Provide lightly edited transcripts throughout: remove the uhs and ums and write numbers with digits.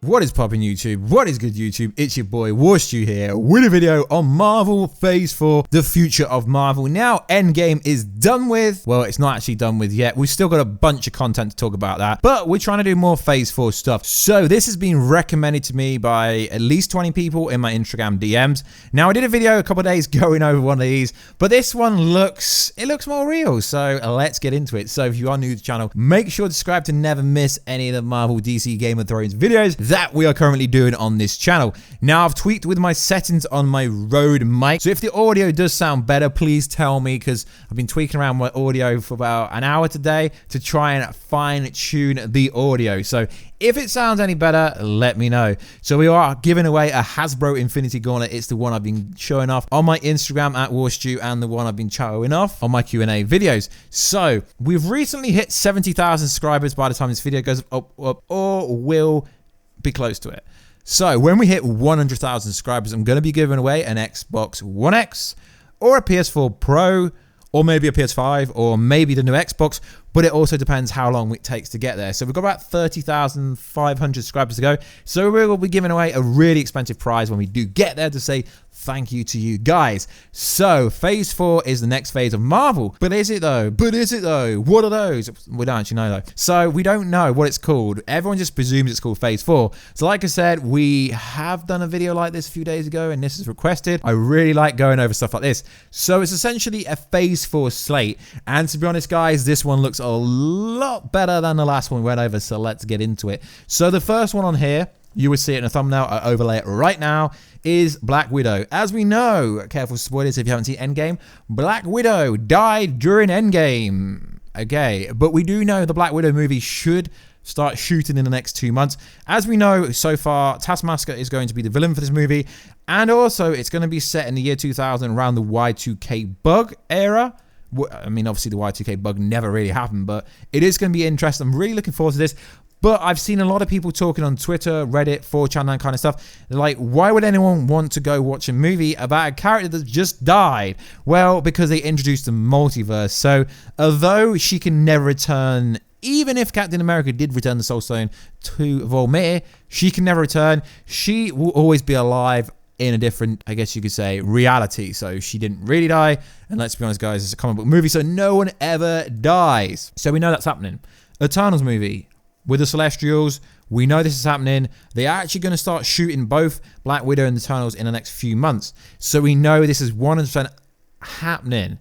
What is poppin' YouTube? What is good YouTube? It's your boy Warstu here with a video on Marvel Phase 4, the future of Marvel. Now Endgame is done with. Well, it's not actually done with yet. We've still got a bunch of content to talk about that, but we're trying to do more Phase 4 stuff. So this has been recommended to me by at least 20 people in my Instagram DMs. Now I did a video a couple of days going over one of these, but this one looks more real. So let's get into it. So if you are new to the channel, make sure to subscribe to never miss any of the Marvel, DC, Game of Thrones videos that we are currently doing on this channel. Now I've tweaked with my settings on my Rode mic, so if the audio does sound better, please tell me, because I've been tweaking around my audio for about an hour today to try and fine tune the audio. So if it sounds any better, let me know. So we are giving away a Hasbro Infinity Gauntlet. It's the one I've been showing off on my Instagram at Warstu, and the one I've been showing off on my Q&A videos. So we've recently hit 70,000 subscribers by the time this video goes up, or will be close to it. So when we hit 100,000 subscribers, I'm going to be giving away an Xbox One X or a PS4 Pro, or maybe a PS5, or maybe the new Xbox, but it also depends how long it takes to get there. So we've got about 30,500 subscribers to go. So we will be giving away a really expensive prize when we do get there to say thank you to you guys. So Phase 4 is the next phase of Marvel. But is it though? What are those? We don't actually know though. So we don't know what it's called. Everyone just presumes it's called Phase 4. So like I said, we have done a video like this a few days ago, and this is requested. I really like going over stuff like this. So it's essentially a Phase 4 slate. And to be honest guys, this one looks a lot better than the last one we went over. So let's get into it. So the first one on here, you will see it in a thumbnail. I overlay it right now, is Black Widow. As we know, careful spoilers if you haven't seen Endgame, Black Widow died during Endgame. Okay, but we do know the Black Widow movie should start shooting in the next 2 months. As we know so far, Taskmaster is going to be the villain for this movie, and also it's going to be set in the year 2000 around the Y2K bug era. I mean, obviously the Y2K bug never really happened, but it is going to be interesting. I'm really looking forward to this. But I've seen a lot of people talking on Twitter, Reddit, 4chan, that kind of stuff. They're like, why would anyone want to go watch a movie about a character that just died? Well, because they introduced the multiverse. So although she can never return, even if Captain America did return the Soul Stone to Volmir, she can never return. She will always be alive in a different, I guess you could say, reality. So she didn't really die. And let's be honest, guys, it's a comic book movie, so no one ever dies. So we know that's happening. Eternals movie with the Celestials, we know this is happening. They're actually going to start shooting both Black Widow and the Eternals in the next few months. So we know this is 100% happening.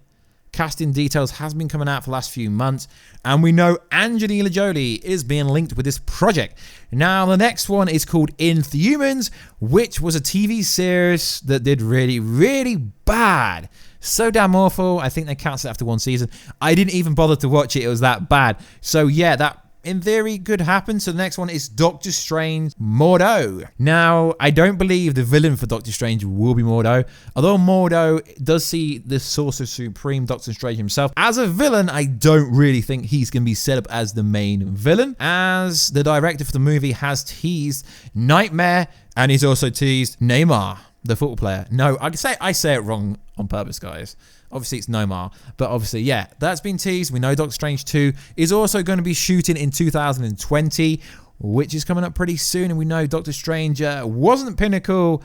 Casting details has been coming out for the last few months, and we know Angelina Jolie is being linked with this project. Now, the next one is called Inhumans, which was a TV series that did really, really bad. So damn awful. I think they cancelled it after one season. I didn't even bother to watch it. It was that bad. So yeah, that in theory could happen. So the next one is Doctor Strange Mordo. Now, I don't believe the villain for Doctor Strange will be Mordo, although Mordo does see the Sorcerer Supreme, Doctor Strange himself, as a villain. I don't really think he's going to be set up as the main villain, as the director for the movie has teased Nightmare, and he's also teased Neymar, the football player. No, I say it wrong on purpose, guys. Obviously, it's Neymar. But obviously, yeah, that's been teased. We know Doctor Strange 2 is also going to be shooting in 2020, which is coming up pretty soon. And we know Doctor Strange wasn't pinnacle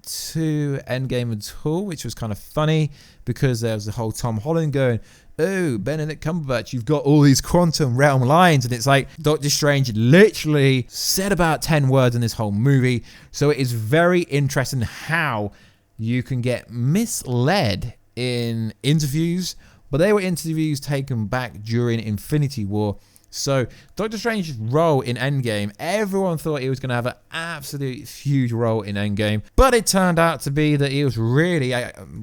to Endgame at all, which was kind of funny, because there was the whole Tom Holland going, oh, Benedict Cumberbatch, you've got all these quantum realm lines. And it's like Doctor Strange literally said about 10 words in this whole movie. So it is very interesting how you can get misled in interviews, but they were interviews taken back during Infinity War. So Doctor Strange's role in Endgame, everyone thought he was going to have an absolute huge role in Endgame, but it turned out to be that he was really,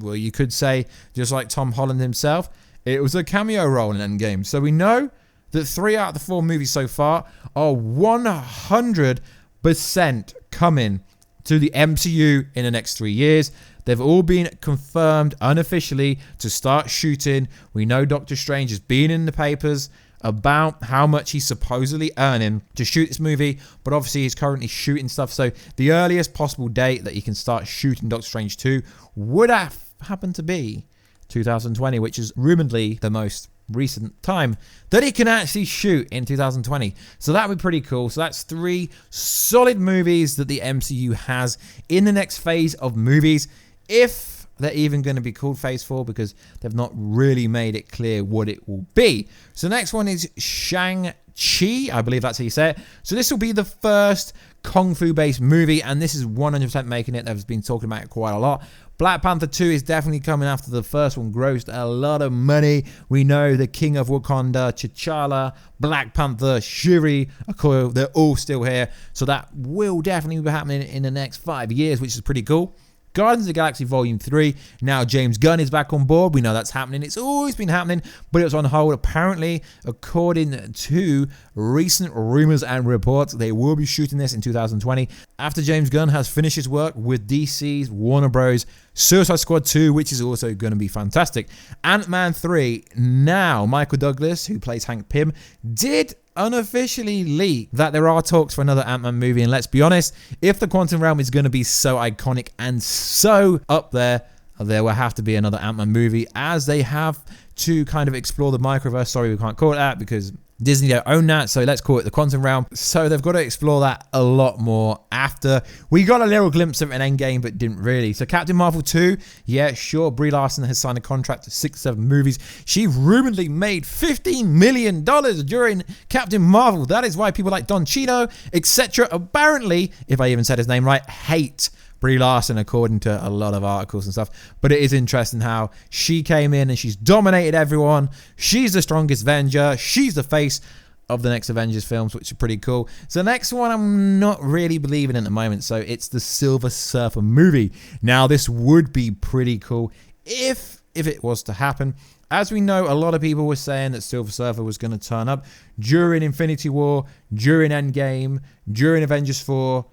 well, you could say, just like Tom Holland himself, it was a cameo role in Endgame. So we know that 3 out of the 4 movies so far are 100% coming to the MCU in the next 3 years. They've all been confirmed unofficially to start shooting. We know Doctor Strange has been in the papers about how much he's supposedly earning to shoot this movie, but obviously he's currently shooting stuff. So the earliest possible date that he can start shooting Doctor Strange 2 would have happened to be 2020, which is rumoredly the most recent time that he can actually shoot in 2020. So that would be pretty cool. So that's 3 solid movies that the MCU has in the next phase of movies. If they're even going to be called Phase 4, because they've not really made it clear what it will be. So the next one is Shang-Chi. I believe that's how you say it. So this will be the first Kung Fu based movie, and this is 100% making it. They've been talking about it quite a lot. Black Panther 2 is definitely coming after the first one grossed a lot of money. We know the King of Wakanda, T'Challa, Black Panther, Shuri, Okoye, they're all still here. So that will definitely be happening in the next 5 years, which is pretty cool. Guardians of the Galaxy Volume 3. Now James Gunn is back on board. We know that's happening. It's always been happening, but it was on hold. Apparently, according to recent rumors and reports, they will be shooting this in 2020 after James Gunn has finished his work with DC's Warner Bros. Suicide Squad 2, which is also going to be fantastic. Ant-Man 3. Now, Michael Douglas, who plays Hank Pym, did unofficially leak that there are talks for another Ant-Man movie, and let's be honest, if the Quantum Realm is going to be so iconic and so up there will have to be another Ant-Man movie, as they have to kind of explore the microverse. Sorry, we can't call it that because Disney don't own that, so let's call it the Quantum Realm. So they've got to explore that a lot more after. We got a little glimpse of an Endgame, but didn't really. So Captain Marvel 2, yeah, sure, Brie Larson has signed a contract to 6 or 7 movies. She rumoredly made $15 million during Captain Marvel. That is why people like Don Cheadle, etc., apparently, if I even said his name right, hate Brie Larson, according to a lot of articles and stuff. But it is interesting how she came in and she's dominated everyone. She's the strongest Avenger. She's the face of the next Avengers films, which is pretty cool. So the next one I'm not really believing in at the moment. So it's the Silver Surfer movie. Now this would be pretty cool if it was to happen. As we know, a lot of people were saying that Silver Surfer was going to turn up during Infinity War, during Endgame, during Avengers 4,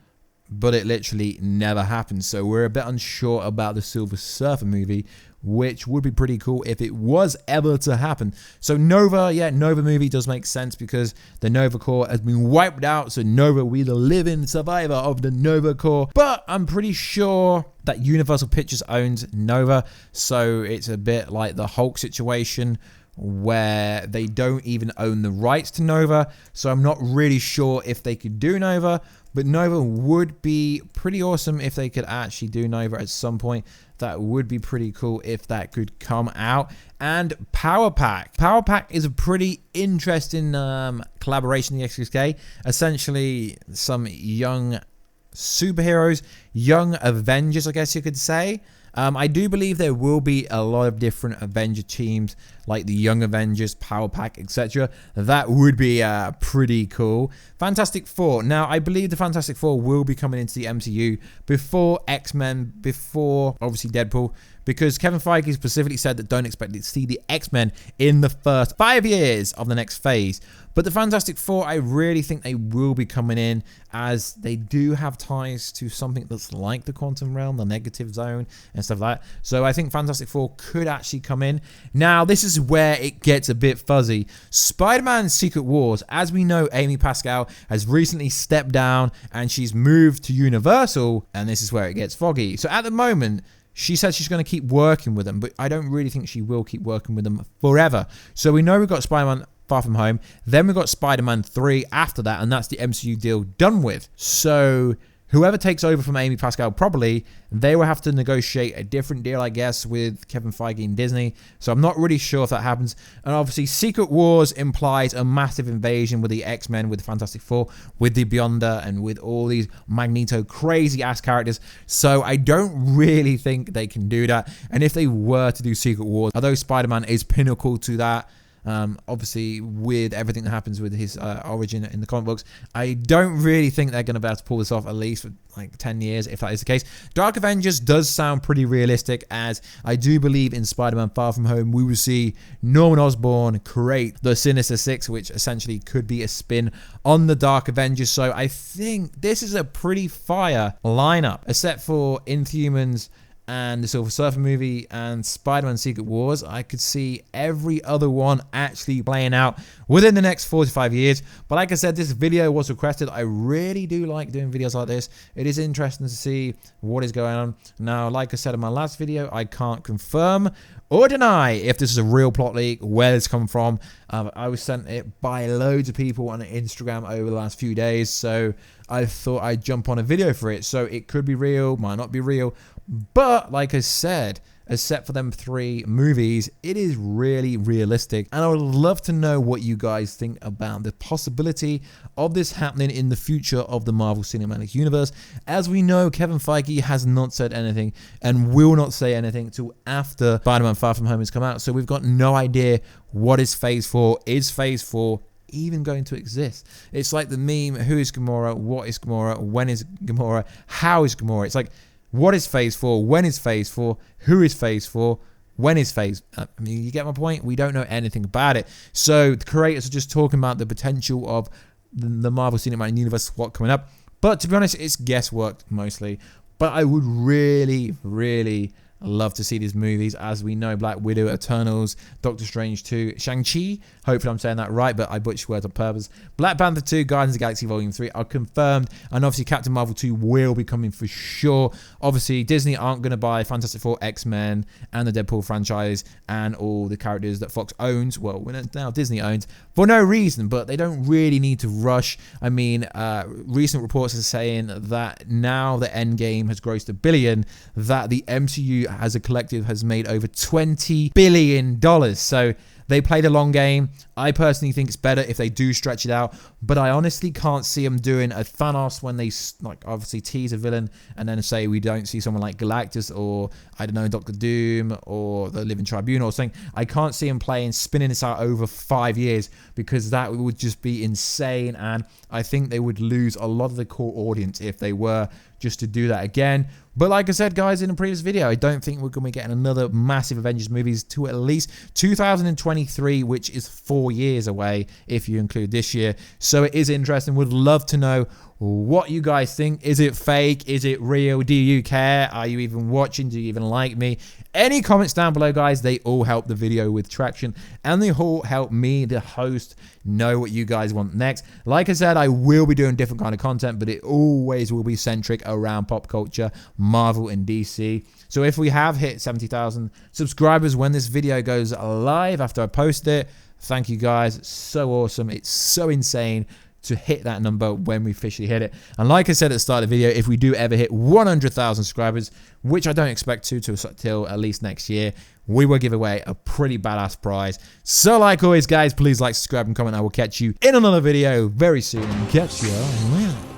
but it literally never happened. So we're a bit unsure about the Silver Surfer movie, which would be pretty cool if it was ever to happen. So Nova, yeah, Nova movie does make sense because the Nova Corps has been wiped out. So Nova will be the living survivor of the Nova Corps. But I'm pretty sure that Universal Pictures owns Nova. So it's a bit like the Hulk situation, where they don't even own the rights to Nova. So I'm not really sure if they could do Nova, but Nova would be pretty awesome if they could actually do Nova at some point. That would be pretty cool if that could come out. And Power Pack. Power Pack is a pretty interesting collaboration in the XXK. Essentially, some young superheroes, young Avengers, I guess you could say. I do believe there will be a lot of different Avenger teams, like the Young Avengers, Power Pack, etc. That would be pretty cool. Fantastic Four. Now, I believe the Fantastic Four will be coming into the MCU before X-Men, before, obviously, Deadpool, because Kevin Feige specifically said that don't expect to see the X-Men in the first 5 years of the next phase. But the Fantastic Four, I really think they will be coming in, as they do have ties to something that's like the Quantum Realm, the Negative Zone, and stuff like that. So I think Fantastic Four could actually come in. Now, this is where it gets a bit fuzzy. Spider-Man Secret Wars, as we know, Amy Pascal has recently stepped down and she's moved to Universal, and this is where it gets foggy. So at the moment, she said she's going to keep working with them, but I don't really think she will keep working with them forever. So we know we've got Spider-Man Far From Home. Then we've got Spider-Man 3 after that, and that's the MCU deal done with. So whoever takes over from Amy Pascal, probably, they will have to negotiate a different deal, I guess, with Kevin Feige and Disney. So I'm not really sure if that happens. And obviously, Secret Wars implies a massive invasion with the X-Men, with the Fantastic Four, with the Beyonder, and with all these Magneto crazy-ass characters. So I don't really think they can do that. And if they were to do Secret Wars, although Spider-Man is pinnacle to that, obviously with everything that happens with his origin in the comic books, I don't really think they're going to be able to pull this off, at least for like 10 years, if that is the case. Dark Avengers does sound pretty realistic, as I do believe in Spider-Man Far From Home we will see Norman Osborn create the Sinister Six, which essentially could be a spin on the Dark Avengers. So I think this is a pretty fire lineup, except for Inhumans and the Silver Surfer movie and Spider-Man Secret Wars, I could see every other one actually playing out within the next 45 years. But like I said, this video was requested. I really do like doing videos like this. It is interesting to see what is going on. Now, like I said in my last video, I can't confirm or deny if this is a real plot leak, where it's come from. I was sent it by loads of people on Instagram over the last few days, so I thought I'd jump on a video for it. So it could be real, might not be real, but like I said, except for them 3 movies, it is really realistic. And I would love to know what you guys think about the possibility of this happening in the future of the Marvel Cinematic Universe. As we know, Kevin Feige has not said anything and will not say anything till after Spider-Man Far From Home has come out. So we've got no idea what is Phase 4. Is Phase 4 even going to exist? It's like the meme, who is Gamora? What is Gamora? When is Gamora? How is Gamora? It's like, what is Phase 4? When is Phase 4? Who is Phase 4? When is Phase? I mean, you get my point? We don't know anything about it. So the creators are just talking about the potential of the Marvel Cinematic Universe, what coming up. But to be honest, it's guesswork mostly. But I would really, really love to see these movies. As we know, Black Widow, Eternals, Doctor Strange 2, Shang-Chi, hopefully I'm saying that right, but I butchered words on purpose. Black Panther 2, Guardians of the Galaxy Volume 3 are confirmed, and obviously Captain Marvel 2 will be coming for sure. Obviously, Disney aren't going to buy Fantastic Four, X-Men, and the Deadpool franchise, and all the characters that Fox owns, well, now Disney owns, for no reason, but they don't really need to rush. I mean, recent reports are saying that now the Endgame has grossed $1 billion, that the MCU as a collective has made over $20 billion. So they played a long game. I personally think it's better if they do stretch it out, but I honestly can't see them doing a Thanos when they like obviously tease a villain and then say we don't see someone like Galactus or I don't know, Doctor Doom or the Living Tribunal or something. I can't see them spinning this out over 5 years, because that would just be insane, and I think they would lose a lot of the core audience if they were just to do that again. But like I said, guys, in a previous video, I don't think we're going to be getting another massive Avengers movies to at least 2023, which is 4 years away if you include this year. So it is interesting. Would love to know what you guys think. Is it fake? Is it real? Do you care? Are you even watching? Do you even like me? Any comments down below, guys. They all help the video with traction, and they all help me, the host, know what you guys want next. Like I said, I will be doing different kind of content, but it always will be centric around pop culture, Marvel and DC. So if we have hit 70,000 subscribers when this video goes live after I post it, thank you guys. It's so awesome. It's so insane to hit that number when we officially hit it. And like I said at the start of the video, if we do ever hit 100,000 subscribers, which I don't expect till at least next year, we will give away a pretty badass prize. So like always, guys, please like, subscribe, and comment. I will catch you in another video very soon. Catch you later.